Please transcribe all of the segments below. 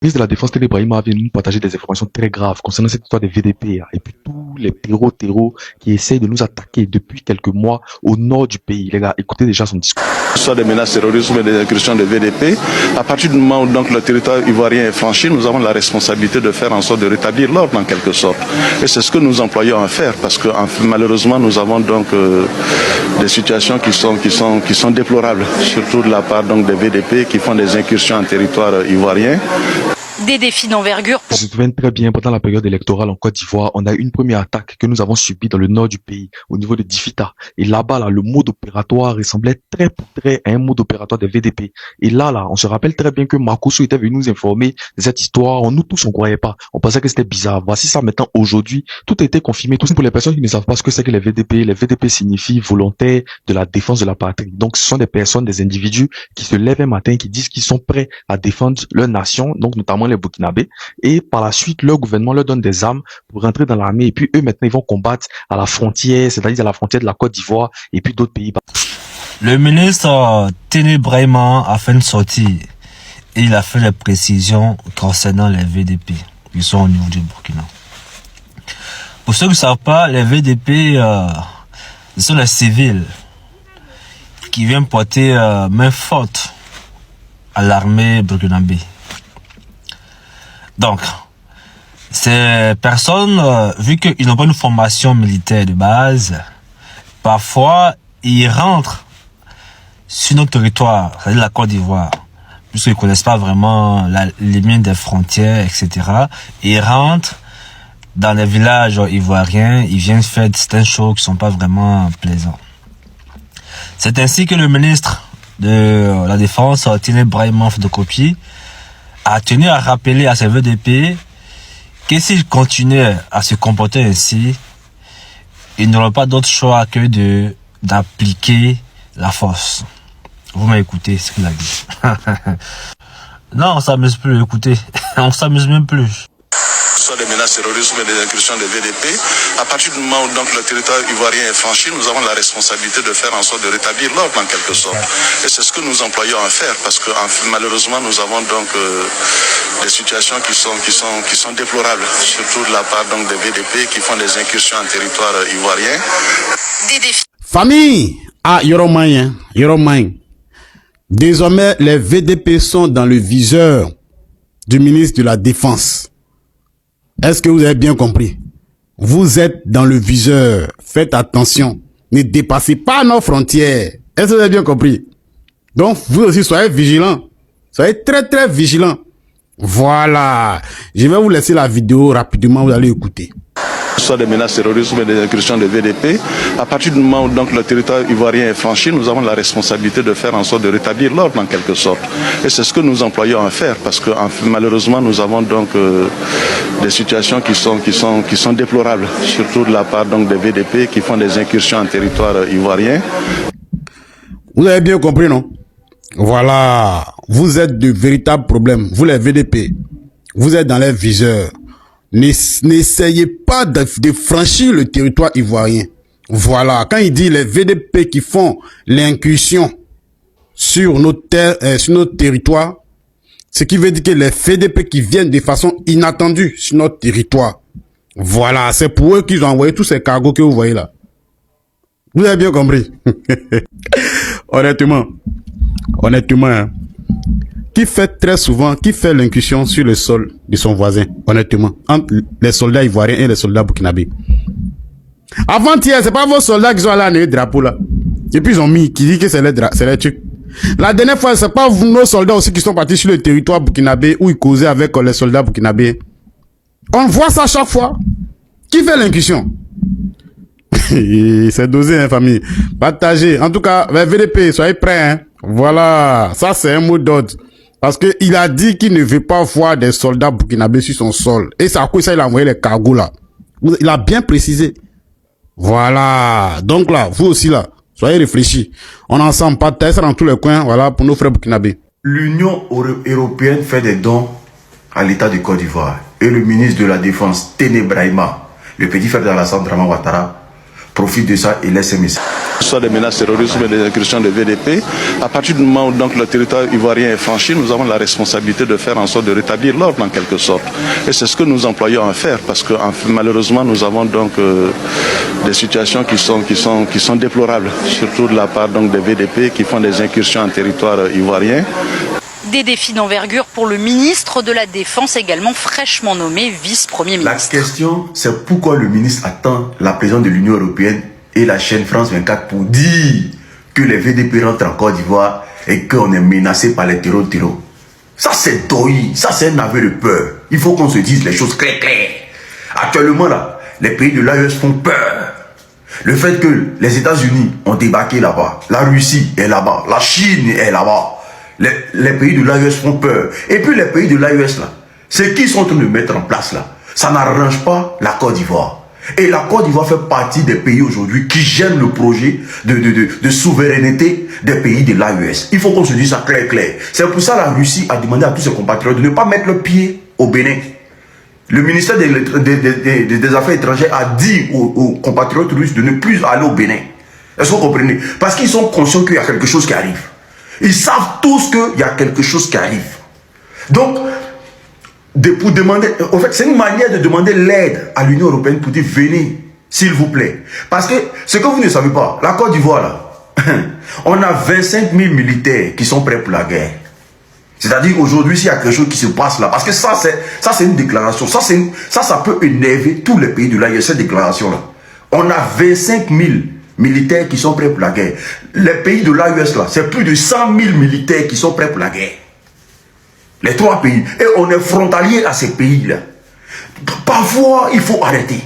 Le ministre de la Défense, Télé Brahima, vient nous partager des informations très graves concernant cette histoire des VDP et puis tous les terreaux qui essayent de nous attaquer depuis quelques mois au nord du pays. Les gars, écoutez déjà son discours. Soit des menaces terroristes ou des incursions de VDP, à partir du moment où donc le territoire ivoirien est franchi, nous avons la responsabilité de faire en sorte de rétablir l'ordre en quelque sorte. Et c'est ce que nous employons à faire parce que malheureusement nous avons donc des situations qui sont déplorables, surtout de la part donc des VDP qui font des incursions en territoire ivoirien. Des défis d'envergure. Je me souviens très bien, pendant la période électorale en Côte d'Ivoire, on a eu une première attaque que nous avons subie dans le nord du pays, au niveau de Difita. Et là-bas, le mode opératoire ressemblait très à un mode opératoire des VDP. Et là, on se rappelle très bien que Makosso était venu nous informer de cette histoire. Nous tous, on croyait pas. On pensait que c'était bizarre. Voici ça maintenant, aujourd'hui. Tout a été confirmé. Tout pour les personnes qui ne savent pas ce que c'est que les VDP. Les VDP signifient volontaires de la défense de la patrie. Donc, ce sont des personnes, des individus qui se lèvent un matin, qui disent qu'ils sont prêts à défendre leur nation, donc notamment les Burkinabés, et par la suite leur gouvernement leur donne des armes pour rentrer dans l'armée et puis eux maintenant ils vont combattre à la frontière, c'est-à-dire à la frontière de la Côte d'Ivoire et puis d'autres pays. Le ministre Télé Brahima a fait une sortie et il a fait des précisions concernant les VDP. Ils sont au niveau du Burkina. Pour ceux qui ne savent pas, les VDP ce sont les civils qui viennent porter main forte à l'armée burkinabé. Donc, ces personnes, vu qu'ils n'ont pas une formation militaire de base, parfois, ils rentrent sur notre territoire, c'est-à-dire la Côte d'Ivoire, puisqu'ils ne connaissent pas vraiment les lignes des frontières, etc. Ils rentrent dans les villages ivoiriens, ils viennent faire certaines choses qui ne sont pas vraiment plaisantes. C'est ainsi que le ministre de la Défense, Télé Brahima de copie, a tenu à rappeler à ces VDP que s'ils continuaient à se comporter ainsi, ils n'auront pas d'autre choix que d'appliquer la force. Vous m'écoutez ce qu'il a dit. Non, on s'amuse plus, écoutez. On s'amuse même plus. Soit des menaces terroristes ou des incursions de VDP, à partir du moment où donc le territoire ivoirien est franchi, nous avons la responsabilité de faire en sorte de rétablir l'ordre en quelque sorte. Et c'est ce que nous employons à faire parce que malheureusement nous avons donc des situations qui sont déplorables, surtout de la part donc des VDP qui font des incursions en territoire ivoirien. Des défis. Famille, Yoromai. Désormais, les VDP sont dans le viseur du ministre de la Défense. Est-ce que vous avez bien compris? Vous êtes dans le viseur. Faites attention. Ne dépassez pas nos frontières. Est-ce que vous avez bien compris? Donc, vous aussi, soyez vigilants. Soyez très vigilants. Voilà. Je vais vous laisser la vidéo rapidement. Vous allez écouter. Soit des menaces terroristes ou des incursions de VDP, à partir du moment où donc le territoire ivoirien est franchi, nous avons la responsabilité de faire en sorte de rétablir l'ordre en quelque sorte. Et c'est ce que nous employons à faire parce que malheureusement nous avons donc des situations qui sont déplorables, surtout de la part donc des VDP qui font des incursions en territoire ivoirien. Vous avez bien compris, non? Voilà. Vous êtes de véritables problèmes. Vous les VDP, vous êtes dans les viseurs. N'essayez pas de franchir le territoire ivoirien. Voilà. Quand il dit les VDP qui font l'incursion sur notre territoire, ce qui veut dire que les VDP qui viennent de façon inattendue sur notre territoire. Voilà. C'est pour eux qu'ils ont envoyé tous ces cargos que vous voyez là. Vous avez bien compris. Honnêtement, hein. Qui fait l'incursion sur le sol de son voisin, honnêtement, entre les soldats ivoiriens et les soldats burkinabés. Avant-hier, c'est pas vos soldats qui sont allés à le drapeau là. Et puis ils ont mis, qui dit que c'est les trucs. La dernière fois, c'est pas nos soldats aussi qui sont partis sur le territoire burkinabé où ils causaient avec les soldats burkinabés. On voit ça chaque fois. Qui fait l'incursion? C'est dosé, hein, famille. Partagez. En tout cas, les VDP, soyez prêts, hein. Voilà. Ça, c'est un mot d'ordre. Parce que il a dit qu'il ne veut pas voir des soldats burkinabés sur son sol. Et c'est à cause de ça il a envoyé les cargos là. Il a bien précisé. Voilà. Donc là, vous aussi là, soyez réfléchis. On est ensemble, partage ça dans tous les coins, voilà, pour nos frères burkinabés. L'Union européenne fait des dons à l'État de Côte d'Ivoire. Et le ministre de la Défense, Télé Brahima, le petit frère d'Alassane Draman Ouattara, profitent de ça et laissent un message. Soit des menaces terrorisme et des incursions de VDP, à partir du moment où donc le territoire ivoirien est franchi, nous avons la responsabilité de faire en sorte de rétablir l'ordre en quelque sorte. Et c'est ce que nous employons à faire parce que malheureusement nous avons donc des situations qui sont déplorables, surtout de la part donc des VDP qui font des incursions en territoire ivoirien. Des défis d'envergure pour le ministre de la Défense, également fraîchement nommé vice-premier ministre. La question, c'est pourquoi le ministre attend la présidence de l'Union européenne et la chaîne France 24 pour dire que les VDP rentrent en Côte d'Ivoire et qu'on est menacé par les terroristes. Ça c'est doï, ça c'est un aveu de peur. Il faut qu'on se dise les choses claires. Actuellement là, les pays de l'AES font peur. Le fait que les États-Unis ont débarqué là-bas, la Russie est là-bas, la Chine est là-bas, les pays de l'AES font peur. Et puis les pays de l'AES là, ce qu'ils sont en train de mettre en place là, ça n'arrange pas la Côte d'Ivoire. Et la Côte d'Ivoire fait partie des pays aujourd'hui qui gênent le projet de souveraineté des pays de l'AES. Il faut qu'on se dise ça clair. C'est pour ça que la Russie a demandé à tous ses compatriotes de ne pas mettre le pied au Bénin. Le ministère des Affaires étrangères a dit aux compatriotes russes de ne plus aller au Bénin. Est-ce que vous comprenez? Parce qu'ils sont conscients qu'il y a quelque chose qui arrive. Ils savent tous qu'il y a quelque chose qui arrive. Donc, pour demander, en fait, c'est une manière de demander l'aide à l'Union européenne pour dire venez, s'il vous plaît. Parce que ce que vous ne savez pas, la Côte d'Ivoire là, on a 25 000 militaires qui sont prêts pour la guerre. C'est-à-dire aujourd'hui, s'il y a quelque chose qui se passe là, parce que ça c'est une déclaration, ça peut énerver tous les pays de l'AES, cette déclaration là. On a 25 000 militaires qui sont prêts pour la guerre. Les pays de l'AES là, c'est plus de 100 000 militaires qui sont prêts pour la guerre. Les trois pays. Et on est frontalier à ces pays-là. Parfois, il faut arrêter.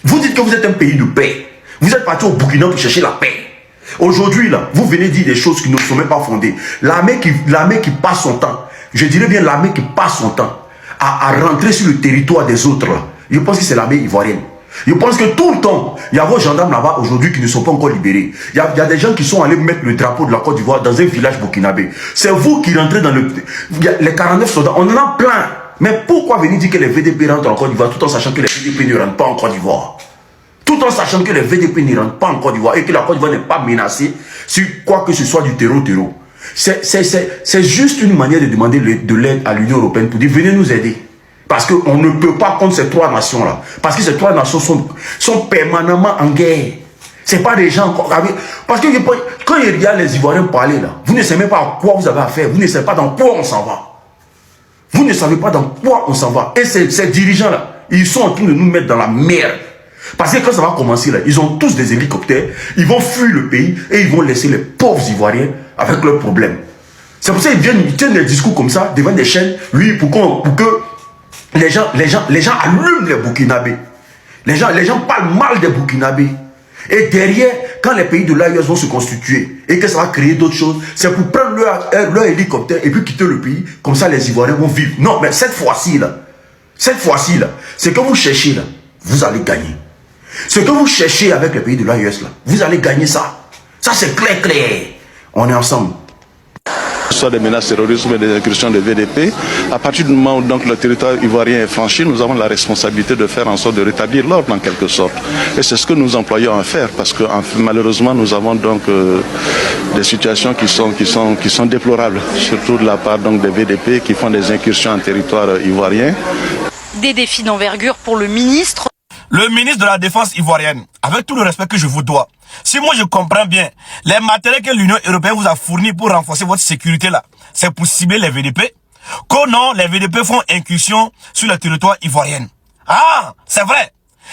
Vous dites que vous êtes un pays de paix. Vous êtes parti au Burkina pour chercher la paix. Aujourd'hui, là, vous venez dire des choses qui ne sont même pas fondées. L'armée qui passe son temps, je dirais bien l'armée qui passe son temps à rentrer sur le territoire des autres, là. Je pense que c'est l'armée ivoirienne. Je pense que tout le temps, il y a vos gendarmes là-bas aujourd'hui qui ne sont pas encore libérés. Il y a des gens qui sont allés mettre le drapeau de la Côte d'Ivoire dans un village burkinabé. C'est vous qui rentrez dans les 49 soldats, on en a plein. Mais pourquoi venir dire que les VDP rentrent en Côte d'Ivoire tout en sachant que les VDP ne rentrent pas en Côte d'Ivoire? Tout en sachant que les VDP ne rentrent pas en Côte d'Ivoire et que la Côte d'Ivoire n'est pas menacée sur quoi que ce soit du terreau. C'est juste une manière de demander de l'aide à l'Union européenne pour dire venez nous aider. Parce qu'on ne peut pas contre ces trois nations-là. Parce que ces trois nations sont permanemment en guerre. Ce n'est pas des gens... Parce que quand il y a les Ivoiriens parler, là, vous ne savez même pas à quoi vous avez affaire. Vous ne savez pas dans quoi on s'en va. Vous ne savez pas dans quoi on s'en va. Et ces dirigeants-là, ils sont en train de nous mettre dans la merde. Parce que quand ça va commencer, là, ils ont tous des hélicoptères. Ils vont fuir le pays et ils vont laisser les pauvres Ivoiriens avec leurs problèmes. C'est pour ça qu'ils tiennent des discours comme ça devant des chaînes. Oui, pour que... Les gens allument les Burkinabés. Les gens parlent mal des Burkinabés. Et derrière, quand les pays de l'AES vont se constituer et que ça va créer d'autres choses, c'est pour prendre leur hélicoptère et puis quitter le pays. Comme ça, les Ivoiriens vont vivre. Non, mais cette fois-ci, là, ce que vous cherchez, là, vous allez gagner. Ce que vous cherchez avec les pays de l'AES, là, vous allez gagner ça. Ça, c'est clair. On est ensemble. Soit des menaces terrorisme et des incursions de VDP, à partir du moment où donc le territoire ivoirien est franchi, nous avons la responsabilité de faire en sorte de rétablir l'ordre en quelque sorte. Et c'est ce que nous employons à faire parce que malheureusement nous avons donc des situations qui sont déplorables, surtout de la part donc des VDP qui font des incursions en territoire ivoirien. Des défis d'envergure pour le ministre. Le ministre de la Défense ivoirienne, avec tout le respect que je vous dois, si moi je comprends bien, les matériels que l'Union européenne vous a fournis pour renforcer votre sécurité là, c'est pour cibler les VDP, que non, les VDP font incursion sur le territoire ivoirien. Ah, c'est vrai.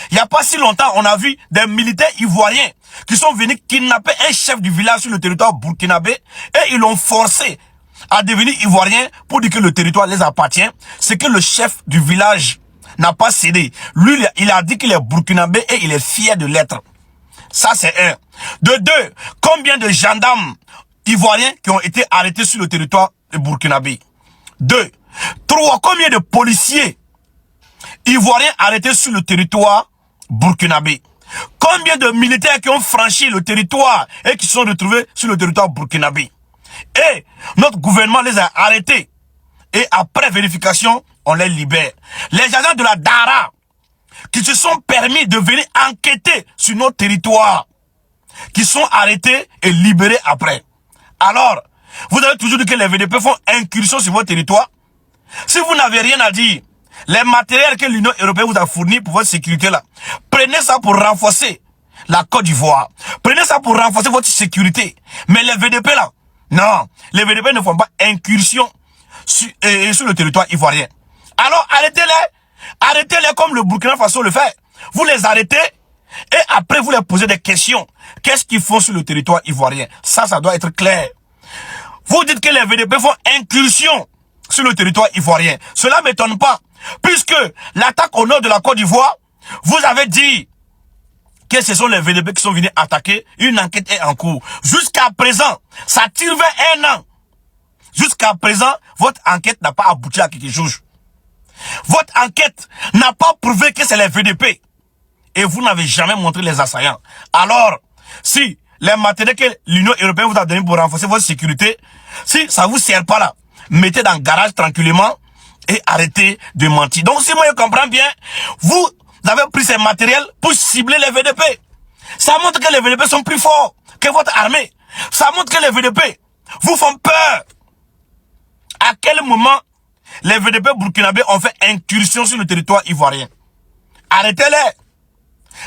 Il n'y a pas si longtemps, on a vu des militaires ivoiriens qui sont venus kidnapper un chef du village sur le territoire burkinabé et ils l'ont forcé à devenir ivoirien pour dire que le territoire les appartient. C'est que le chef du village n'a pas cédé. Lui, il a dit qu'il est burkinabé et il est fier de l'être. Ça, c'est un. De deux, combien de gendarmes ivoiriens qui ont été arrêtés sur le territoire de burkinabé? Deux. Trois, combien de policiers ivoiriens arrêtés sur le territoire burkinabé? Combien de militaires qui ont franchi le territoire et qui sont retrouvés sur le territoire burkinabé? Et notre gouvernement les a arrêtés. Et après vérification, on les libère. Les agents de la DARA qui se sont permis de venir enquêter sur notre territoire, qui sont arrêtés et libérés après. Alors, vous avez toujours dit que les VDP font incursion sur votre territoire. Si vous n'avez rien à dire, les matériels que l'Union européenne vous a fournis pour votre sécurité là, prenez ça pour renforcer la Côte d'Ivoire. Prenez ça pour renforcer votre sécurité. Mais les VDP là, non, les VDP ne font pas incursion sur le territoire ivoirien. Alors arrêtez-les. Arrêtez-les comme le Burkina Faso le fait. Vous les arrêtez et après vous les posez des questions. Qu'est-ce qu'ils font sur le territoire ivoirien? Ça doit être clair. Vous dites que les VDP font incursion sur le territoire ivoirien. Cela ne m'étonne pas. Puisque l'attaque au nord de la Côte d'Ivoire, vous avez dit que ce sont les VDP qui sont venus attaquer. Une enquête est en cours. Jusqu'à présent, ça tire vers 1 an. Jusqu'à présent, votre enquête n'a pas abouti à quelque chose. Votre enquête n'a pas prouvé que c'est les VDP. Et vous n'avez jamais montré les assaillants. Alors, si les matériels que l'Union européenne vous a donnés pour renforcer votre sécurité, si ça vous sert pas là, mettez dans le garage tranquillement et arrêtez de mentir. Donc si moi je comprends bien, vous avez pris ces matériels pour cibler les VDP. Ça montre que les VDP sont plus forts que votre armée. Ça montre que les VDP vous font peur. À quel moment les VDP burkinabés ont fait incursion sur le territoire ivoirien? Arrêtez-les.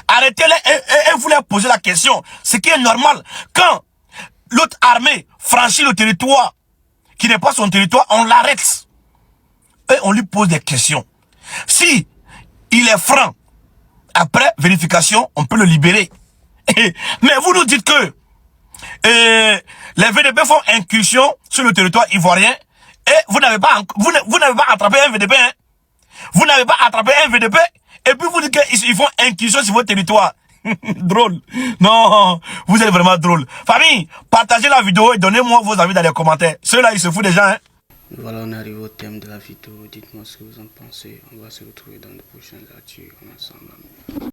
Arrêtez-les et vous leur posez la question. Ce qui est normal. Quand l'autre armée franchit le territoire qui n'est pas son territoire, on l'arrête. Et on lui pose des questions. Si il est franc, après vérification, on peut le libérer. Mais vous nous dites que les VDP font incursion sur le territoire ivoirien et vous n'avez pas attrapé un VDP. Hein? Vous n'avez pas attrapé un VDP et puis vous dites qu'ils font incursion sur votre territoire. Drôle. Non, vous êtes vraiment drôle. Famille, partagez la vidéo et donnez-moi vos avis dans les commentaires. Ceux-là, ils se foutent des gens. Hein? Voilà, on arrive au thème de la vidéo. Dites-moi ce que vous en pensez. On va se retrouver dans de prochaines actus ensemble.